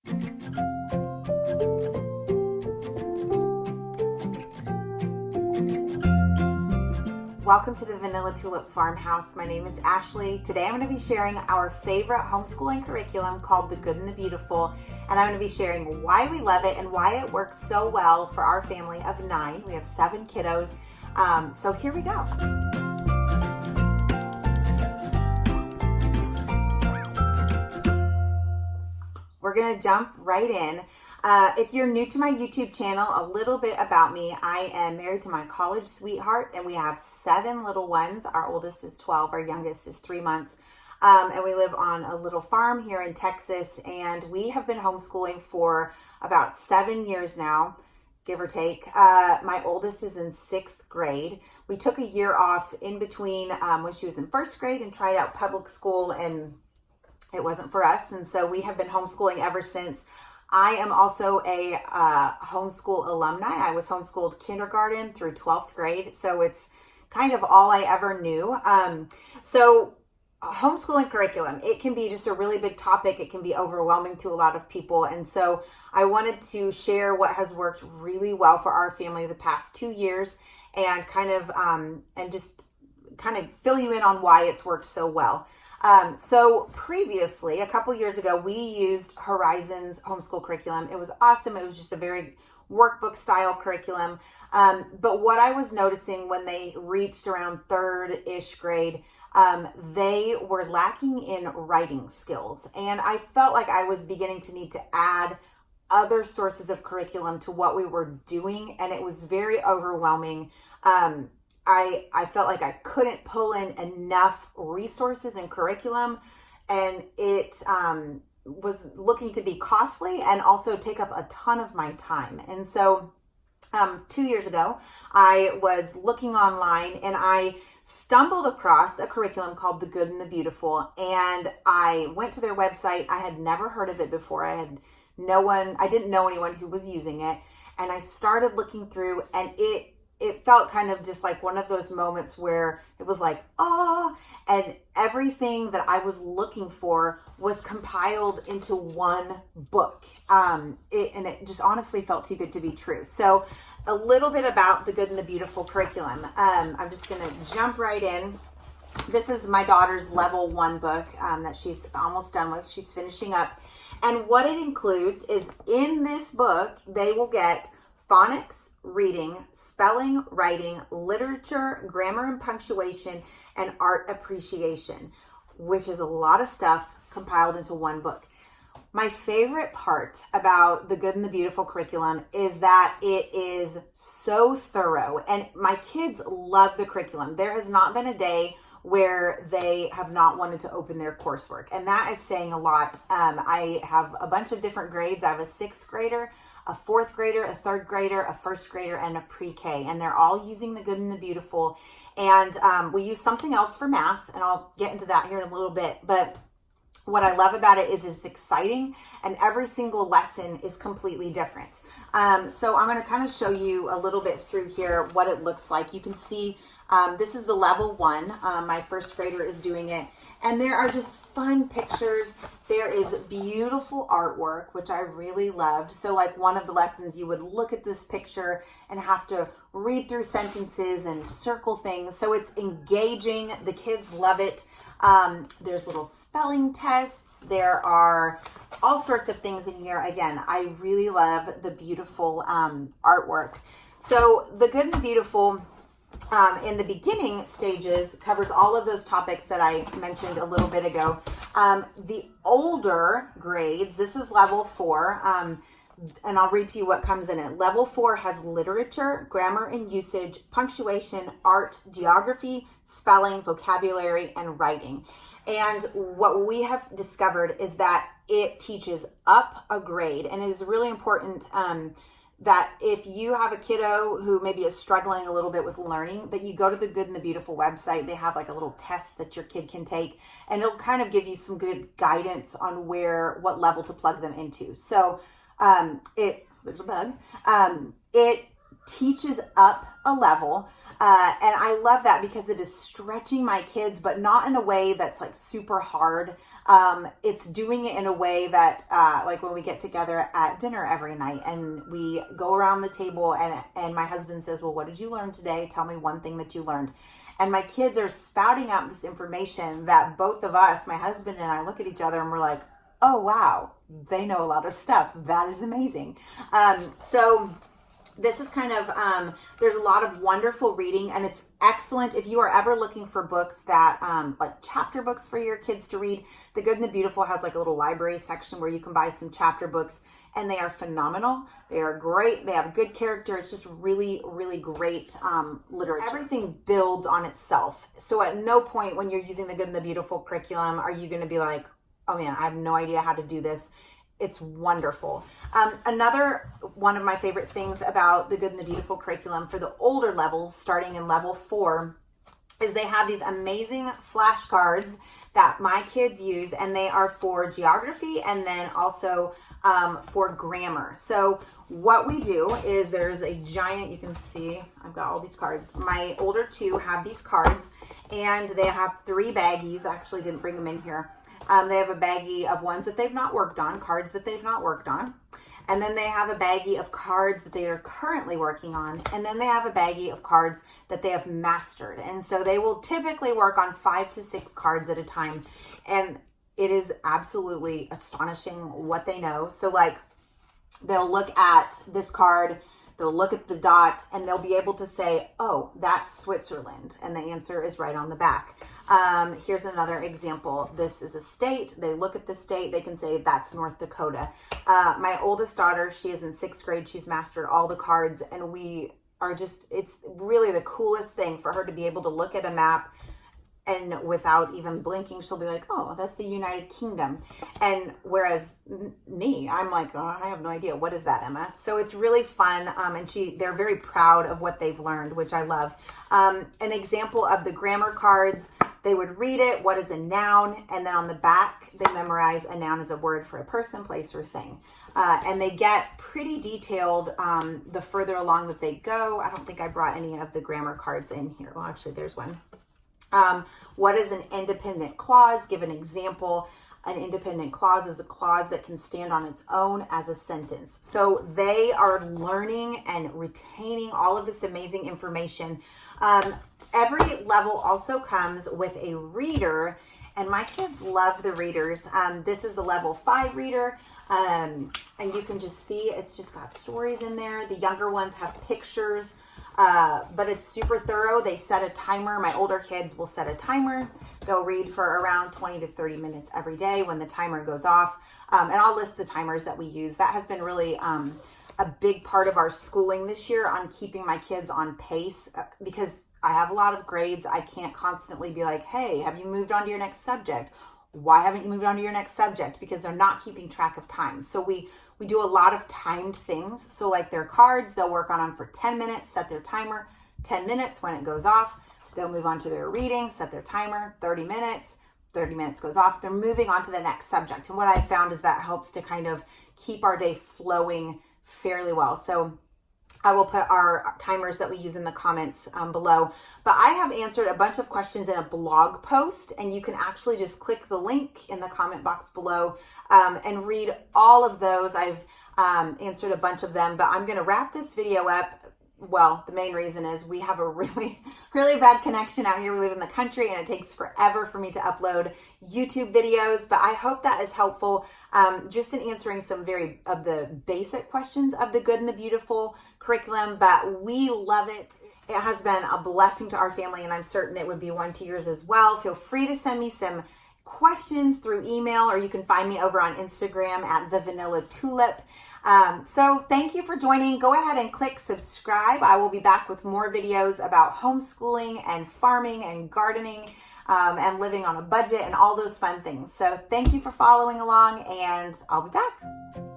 Welcome to the Vanilla Tulip Farmhouse. My name is Ashley. Today I'm going to be sharing our favorite homeschooling curriculum called The Good and the Beautiful, and I'm going to be sharing why we love it and why it works so well for our family of 9. We have 7 kiddos. So here we go. We're going to jump right in. If you're new to my YouTube channel, a little bit about me. I am married to my college sweetheart, and we have 7 little ones. Our oldest is 12, our youngest is 3 months. And we live on a little farm here in Texas, and we have been homeschooling for about 7 years now, give or take. My oldest is in 6th grade. We took a year off in between when she was in 1st grade and tried out public school, and it wasn't for us. And so we have been homeschooling ever since. I am also a homeschool alumni. I was homeschooled kindergarten through 12th grade, so it's kind of all I ever knew. So homeschooling curriculum, it can be just a really big topic. It can be overwhelming to a lot of people. And so I wanted to share what has worked really well for our family the past 2 years and kind of fill you in on why it's worked so well. So previously, a couple years ago, we used Horizon's homeschool curriculum. It was awesome. It was just a very workbook style curriculum. But what I was noticing when they reached around 3rd-ish grade, they were lacking in writing skills. And I felt like I was beginning to need to add other sources of curriculum to what we were doing. And it was very overwhelming. I felt like I couldn't pull in enough resources and curriculum, and it was looking to be costly and also take up a ton of my time. And so 2 years ago, I was looking online and I stumbled across a curriculum called The Good and the Beautiful, and I went to their website. I had never heard of it before. I didn't know anyone who was using it, and I started looking through, and it felt kind of just like one of those moments where it was like, and everything that I was looking for was compiled into one book. And it just honestly felt too good to be true. So a little bit about The Good and the Beautiful curriculum. I'm just going to jump right in. This is my daughter's level 1 book that she's almost done with. She's finishing up. And what it includes is in this book, they will get phonics, reading, spelling, writing, literature, grammar and punctuation, and art appreciation, which is a lot of stuff compiled into one book. My favorite part about The Good and the Beautiful curriculum is that it is so thorough, and my kids love the curriculum. There has not been a day where they have not wanted to open their coursework, and that is saying a lot. I have a bunch of different grades. I have a 6th grader, a 4th grader, a 3rd grader, a 1st grader, and a pre-K, and they're all using The Good and the Beautiful. And we use something else for math, and I'll get into that here in a little bit. But what I love about it is it's exciting, and every single lesson is completely different. So I'm going to kind of show you a little bit through here what it looks like. You can see this is the level 1. My 1st grader is doing it. And there are just fun pictures. There is beautiful artwork, which I really loved. So like one of the lessons, you would look at this picture and have to read through sentences and circle things. So it's engaging. The kids love it. There's little spelling tests. There are all sorts of things in here. Again, I really love the beautiful artwork. So The Good and the Beautiful in the beginning stages covers all of those topics that I mentioned a little bit ago. The older grades, this is level 4, and I'll read to you what comes in it. Level 4 has literature, grammar and usage, punctuation, art, geography, spelling, vocabulary, and writing. And what we have discovered is that it teaches up a grade, and it is really important that if you have a kiddo who maybe is struggling a little bit with learning, that you go to the Good and the Beautiful website. They have like a little test that your kid can take, and it'll kind of give you some good guidance on what level to plug them into. So there's a bug. It teaches up a level. And I love that because it is stretching my kids, but not in a way that's like super hard. It's doing it in a way that, like when we get together at dinner every night and we go around the table and my husband says, well, what did you learn today? Tell me one thing that you learned. And my kids are spouting out this information that both of us, my husband and I, look at each other and we're like, oh, wow, they know a lot of stuff. That is amazing. So this is kind of, there's a lot of wonderful reading, and it's excellent if you are ever looking for books that, like chapter books for your kids to read. The Good and the Beautiful has like a little library section where you can buy some chapter books, and they are phenomenal. They are great. They have good character. It's just really, really great literature. Everything builds on itself. So at no point when you're using the Good and the Beautiful curriculum are you going to be like, oh man, I have no idea how to do this. It's wonderful. Another one of my favorite things about the Good and the Beautiful curriculum for the older levels, starting in level 4, is they have these amazing flashcards that my kids use, and they are for geography and then also for grammar. So what we do is there's a giant, you can see, I've got all these cards. My older 2 have these cards, and they have 3 baggies. I actually didn't bring them in here. They have a baggie of ones that they've not worked on, cards that they've not worked on. And then they have a baggie of cards that they are currently working on. And then they have a baggie of cards that they have mastered. And so they will typically work on 5 to 6 cards at a time. And it is absolutely astonishing what they know. So like they'll look at this card, they'll look at the dot, and they'll be able to say, oh, that's Switzerland. And the answer is right on the back. Here's another example. This is a state. They look at the state. They can say that's North Dakota. My oldest daughter, she is in 6th grade. She's mastered all the cards, and we are just, it's really the coolest thing for her to be able to look at a map, and without even blinking, she'll be like, oh, that's the United Kingdom. And whereas me, I'm like, oh, I have no idea. What is that, Emma? So it's really fun. And they're very proud of what they've learned, which I love. An example of the grammar cards, they would read it. What is a noun? And then on the back, they memorize a noun as a word for a person, place, or thing. And they get pretty detailed the further along that they go. I don't think I brought any of the grammar cards in here. Well, actually, there's one. What is an independent clause? Give an example. An independent clause is a clause that can stand on its own as a sentence. So they are learning and retaining all of this amazing information. Every level also comes with a reader, and my kids love the readers. This is the level 5 reader. And you can just see it's just got stories in there. The younger ones have pictures. But it's super thorough. They set a timer. My older kids will set a timer. They'll read for around 20 to 30 minutes every day when the timer goes off. And I'll list the timers that we use. That has been really a big part of our schooling this year on keeping my kids on pace, because I have a lot of grades. I can't constantly be like, hey, have you moved on to your next subject? Why haven't you moved on to your next subject? Because they're not keeping track of time. So we do a lot of timed things. So like their cards, they'll work on them for 10 minutes, set their timer, 10 minutes. When it goes off, they'll move on to their reading, set their timer, 30 minutes goes off. They're moving on to the next subject. And what I found is that helps to kind of keep our day flowing fairly well. So I will put our timers that we use in the comments below. But I have answered a bunch of questions in a blog post, and you can actually just click the link in the comment box below and read all of those. I've answered a bunch of them, but I'm going to wrap this video up. Well, the main reason is we have a really, really bad connection out here. We live in the country, and it takes forever for me to upload YouTube videos, but I hope that is helpful just in answering some of the basic questions of the Good and the Beautiful curriculum, but we love it. It has been a blessing to our family, and I'm certain it would be one to yours as well. Feel free to send me some questions through email, or you can find me over on Instagram at The Vanilla Tulip. So thank you for joining. Go ahead and click subscribe. I will be back with more videos about homeschooling and farming and gardening and living on a budget and all those fun things. So thank you for following along, and I'll be back.